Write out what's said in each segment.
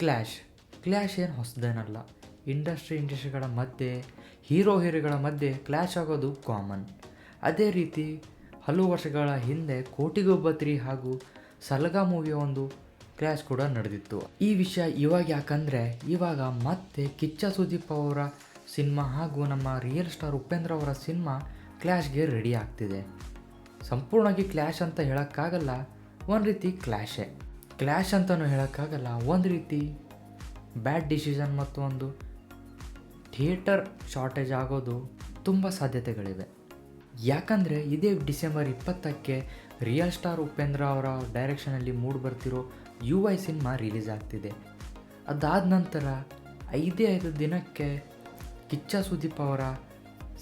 Clash ಏನು ಹೊಸದೇನಲ್ಲ. ಇಂಡಸ್ಟ್ರಿಗಳ ಮಧ್ಯೆ ಹೀರೋಗಳ ಮಧ್ಯೆ ಕ್ಲ್ಯಾಶ್ ಆಗೋದು ಕಾಮನ್. ಅದೇ ರೀತಿ ಹಲವು ವರ್ಷಗಳ ಹಿಂದೆ ಕೋಟಿಗೊಬ್ಬ ಹಾಗೂ ಸಲಗ ಮೂವಿಯ ಒಂದು ಕ್ಲ್ಯಾಶ್ ಕೂಡ ನಡೆದಿತ್ತು. ಈ ವಿಷಯ ಇವಾಗ ಯಾಕಂದರೆ ಇವಾಗ ಮತ್ತೆ ಕಿಚ್ಚ ಸುದೀಪ್ ಅವರ ಸಿನಿಮಾ ಹಾಗೂ ನಮ್ಮ ರಿಯಲ್ ಸ್ಟಾರ್ ಉಪೇಂದ್ರ ಅವರ ಸಿನಿಮಾ ಕ್ಲ್ಯಾಶ್ಗೆ ರೆಡಿ ಆಗ್ತಿದೆ. ಸಂಪೂರ್ಣವಾಗಿ ಕ್ಲ್ಯಾಶ್ ಅಂತ ಹೇಳೋಕ್ಕಾಗಲ್ಲ, ಒಂದು ರೀತಿ ಕ್ಲ್ಯಾಶ್ ಅಂತಲೂ ಹೇಳೋಕ್ಕಾಗಲ್ಲ, ಒಂದು ರೀತಿ ಬ್ಯಾಡ್ ಡಿಸಿಷನ್ ಮತ್ತು ಒಂದು ಥಿಯೇಟರ್ ಶಾರ್ಟೇಜ್ ಆಗೋದು ತುಂಬ ಸಾಧ್ಯತೆಗಳಿವೆ. ಯಾಕಂದರೆ ಇದೇ ಡಿಸೆಂಬರ್ 20ಕ್ಕೆ ರಿಯಲ್ ಸ್ಟಾರ್ ಉಪೇಂದ್ರ ಅವರ ಡೈರೆಕ್ಷನಲ್ಲಿ ಮೂಡಿಬರ್ತಿರೋ UI ಸಿನಿಮಾ ರಿಲೀಸ್ ಆಗ್ತಿದೆ. ಅದಾದ ನಂತರ 5 ದಿನಕ್ಕೆ ಕಿಚ್ಚ ಸುದೀಪ್ ಅವರ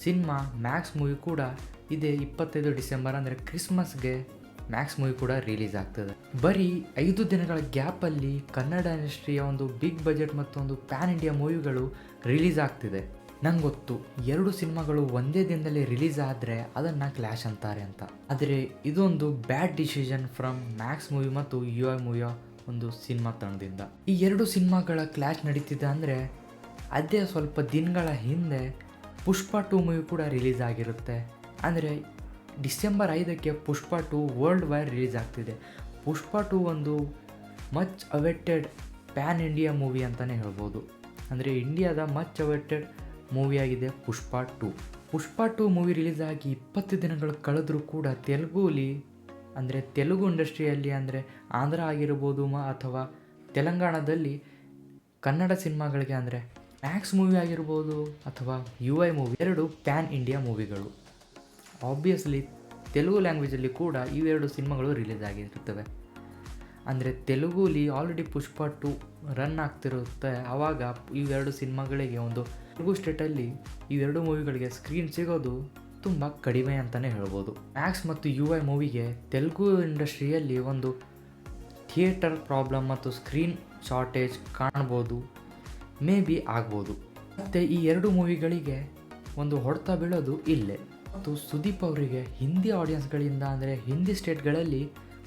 ಸಿನಿಮಾ ಮ್ಯಾಕ್ಸ್ ಮೂವಿ ಕೂಡ ಇದೇ 25 ಡಿಸೆಂಬರ್ ಅಂದರೆ ಕ್ರಿಸ್ಮಸ್ಗೆ ಮ್ಯಾಕ್ಸ್ ಮೂವಿ ಕೂಡ ರಿಲೀಸ್ ಆಗ್ತದೆ. ಬರೀ 5 ದಿನಗಳ ಗ್ಯಾಪಲ್ಲಿ ಕನ್ನಡ ಇಂಡಸ್ಟ್ರಿಯ ಒಂದು ಬಿಗ್ ಬಜೆಟ್ ಮತ್ತು ಒಂದು ಪ್ಯಾನ್ ಇಂಡಿಯಾ ಮೂವಿಗಳು ರಿಲೀಸ್ ಆಗ್ತಿದೆ. ನಂಗೆ ಗೊತ್ತು 2 ಸಿನಿಮಾಗಳು ಒಂದೇ ದಿನದಲ್ಲಿ ರಿಲೀಸ್ ಆದರೆ ಅದನ್ನು ಕ್ಲ್ಯಾಶ್ ಅಂತಾರೆ ಅಂತ. ಆದರೆ ಇದೊಂದು ಬ್ಯಾಡ್ ಡಿಸಿಷನ್ ಫ್ರಮ್ ಮ್ಯಾಕ್ಸ್ ಮೂವಿ ಮತ್ತು UI ಮೂವಿಯ ಒಂದು ಸಿನಿಮಾ ತಂಡದಿಂದ. ಈ 2 ಸಿನಿಮಾಗಳ ಕ್ಲ್ಯಾಶ್ ನಡೀತಿದೆ ಅಂದರೆ ಅದೇ ಸ್ವಲ್ಪ ದಿನಗಳ ಹಿಂದೆ ಪುಷ್ಪ 2 ಮೂವಿ ಕೂಡ ರಿಲೀಸ್ ಆಗಿರುತ್ತೆ. ಅಂದರೆ ಡಿಸೆಂಬರ್ 5ಕ್ಕೆ ಪುಷ್ಪ 2 ವರ್ಲ್ಡ್ ವೈಡ್ ರಿಲೀಸ್ ಆಗ್ತಿದೆ. ಪುಷ್ಪ 2 ಒಂದು much awaited PAN India movie ಅಂತಲೇ ಹೇಳ್ಬೋದು. ಅಂದರೆ ಇಂಡಿಯಾದ ಮಚ್ ಅವೇಟೆಡ್ ಮೂವಿಯಾಗಿದೆ ಪುಷ್ಪ 2. ಪುಷ್ಪ 2 ಮೂವಿ ರಿಲೀಸ್ ಆಗಿ 20 ದಿನಗಳು ಕಳೆದರೂ ಕೂಡ ತೆಲುಗು ಇಂಡಸ್ಟ್ರಿಯಲ್ಲಿ ಅಂದರೆ ಆಂಧ್ರ ಆಗಿರ್ಬೋದು ಅಥವಾ ತೆಲಂಗಾಣದಲ್ಲಿ ಕನ್ನಡ ಸಿನಿಮಾಗಳಿಗೆ ಅಂದರೆ ಮ್ಯಾಕ್ಸ್ ಮೂವಿ ಆಗಿರ್ಬೋದು ಅಥವಾ UI ಮೂವಿ 2 ಪ್ಯಾನ್ ಇಂಡಿಯಾ ಮೂವಿಗಳು. ಆಬ್ವಿಯಸ್ಲಿ ತೆಲುಗು ಲ್ಯಾಂಗ್ವೇಜಲ್ಲಿ ಕೂಡ ಇವೆರಡು ಸಿನಿಮಾಗಳು ರಿಲೀಸ್ ಆಗಿರ್ತವೆ. ಅಂದರೆ ತೆಲುಗುಲಿ ಆಲ್ರೆಡಿ ಪುಷ್ಪ 2 ರನ್ ಆಗ್ತಿರುತ್ತೆ. ಆವಾಗ ಇವೆರಡು ಸಿನಿಮಾಗಳಿಗೆ ಒಂದು ತೆಲುಗು ಸ್ಟೇಟಲ್ಲಿ ಇವೆರಡು ಮೂವಿಗಳಿಗೆ ಸ್ಕ್ರೀನ್ ಸಿಗೋದು ತುಂಬ ಕಡಿಮೆ ಅಂತಲೇ ಹೇಳ್ಬೋದು. ಮ್ಯಾಕ್ಸ್ ಮತ್ತು UI ಮೂವಿಗೆ ತೆಲುಗು ಇಂಡಸ್ಟ್ರಿಯಲ್ಲಿ ಒಂದು ಥಿಯೇಟರ್ ಪ್ರಾಬ್ಲಮ್ ಮತ್ತು ಸ್ಕ್ರೀನ್ ಶಾರ್ಟೇಜ್ ಕಾಣ್ಬೋದು, ಮೇ ಬಿ ಆಗ್ಬೋದು. ಮತ್ತು ಈ 2 ಮೂವಿಗಳಿಗೆ ಒಂದು ಹೊಡೆತ ಬೀಳೋದು ಇಲ್ಲೇ. ಮತ್ತು ಸುದೀಪ್ ಅವರಿಗೆ ಹಿಂದಿ ಆಡಿಯನ್ಸ್ಗಳಿಂದ ಅಂದರೆ ಹಿಂದಿ ಸ್ಟೇಟ್ಗಳಲ್ಲಿ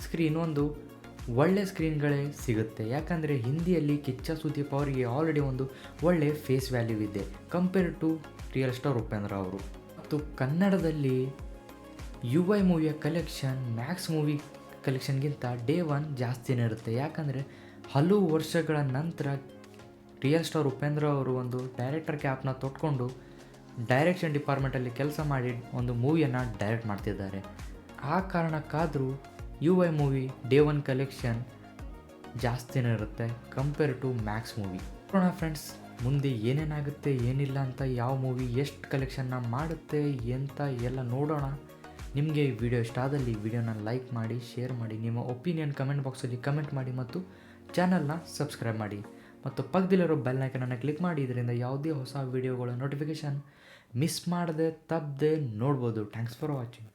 ಸ್ಕ್ರೀನ್ ಒಂದು ಒಳ್ಳೆ ಸ್ಕ್ರೀನ್ಗಳೇ ಸಿಗುತ್ತೆ. ಯಾಕಂದರೆ ಹಿಂದಿಯಲ್ಲಿ ಕಿಚ್ಚ ಸುದೀಪ್ ಅವರಿಗೆ ಆಲ್ರೆಡಿ ಒಂದು ಒಳ್ಳೆ ಫೇಸ್ ವ್ಯಾಲ್ಯೂ ಇದೆ compare to real star Upendra ಅವರು. ಮತ್ತು ಕನ್ನಡದಲ್ಲಿ UI ಮೂವಿಯ ಕಲೆಕ್ಷನ್ ಮ್ಯಾಕ್ಸ್ ಮೂವಿ ಕಲೆಕ್ಷನ್ಗಿಂತ ಡೇ 1 ಜಾಸ್ತಿನೇ ಇರುತ್ತೆ. ಯಾಕಂದರೆ ಹಲವು ವರ್ಷಗಳ ನಂತರ ರಿಯಲ್ ಸ್ಟಾರ್ ಉಪೇಂದ್ರ ಅವರು ಒಂದು ಡೈರೆಕ್ಟರ್ ಕ್ಯಾಪ್ನ ತೊಟ್ಕೊಂಡು ಡೈರೆಕ್ಷನ್ ಡಿಪಾರ್ಟ್ಮೆಂಟಲ್ಲಿ ಕೆಲಸ ಮಾಡಿ ಒಂದು ಮೂವಿಯನ್ನು ಡೈರೆಕ್ಟ್ ಮಾಡ್ತಿದ್ದಾರೆ. ಆ ಕಾರಣಕ್ಕಾದರೂ UI ಮೂವಿ ಡೇ 1 ಕಲೆಕ್ಷನ್ ಜಾಸ್ತಿನೇ ಇರುತ್ತೆ ಕಂಪೇರ್ ಟು ಮ್ಯಾಕ್ಸ್ ಮೂವಿ. ನೋಡೋಣ ಫ್ರೆಂಡ್ಸ್, ಮುಂದೆ ಏನೇನಾಗುತ್ತೆ ಏನಿಲ್ಲ ಅಂತ, ಯಾವ ಮೂವಿ ಎಷ್ಟು ಕಲೆಕ್ಷನ್ನ ಮಾಡುತ್ತೆ ಅಂತ ಎಲ್ಲ ನೋಡೋಣ. ನಿಮಗೆ ಈ ವಿಡಿಯೋ ಇಷ್ಟ ಆದಲ್ಲಿ ವಿಡಿಯೋನ ಲೈಕ್ ಮಾಡಿ, ಶೇರ್ ಮಾಡಿ, ನಿಮ್ಮ ಒಪಿನಿಯನ್ ಕಮೆಂಟ್ ಬಾಕ್ಸಲ್ಲಿ ಕಮೆಂಟ್ ಮಾಡಿ ಮತ್ತು ಚಾನಲ್ನ ಸಬ್ಸ್ಕ್ರೈಬ್ ಮಾಡಿ ಮತ್ತು ಪಕ್ಕದಲ್ಲಿರೋ ಬೆಲ್ ಐಕನನ್ನು ಕ್ಲಿಕ್ ಮಾಡಿ. ಇದರಿಂದ ಯಾವುದೇ ಹೊಸ ವಿಡಿಯೋಗಳ ನೋಟಿಫಿಕೇಷನ್ ಮಿಸ್ ಮಾಡದೆ ತಪ್ಪದೆ ನೋಡ್ಬೋದು. Thanks for watching.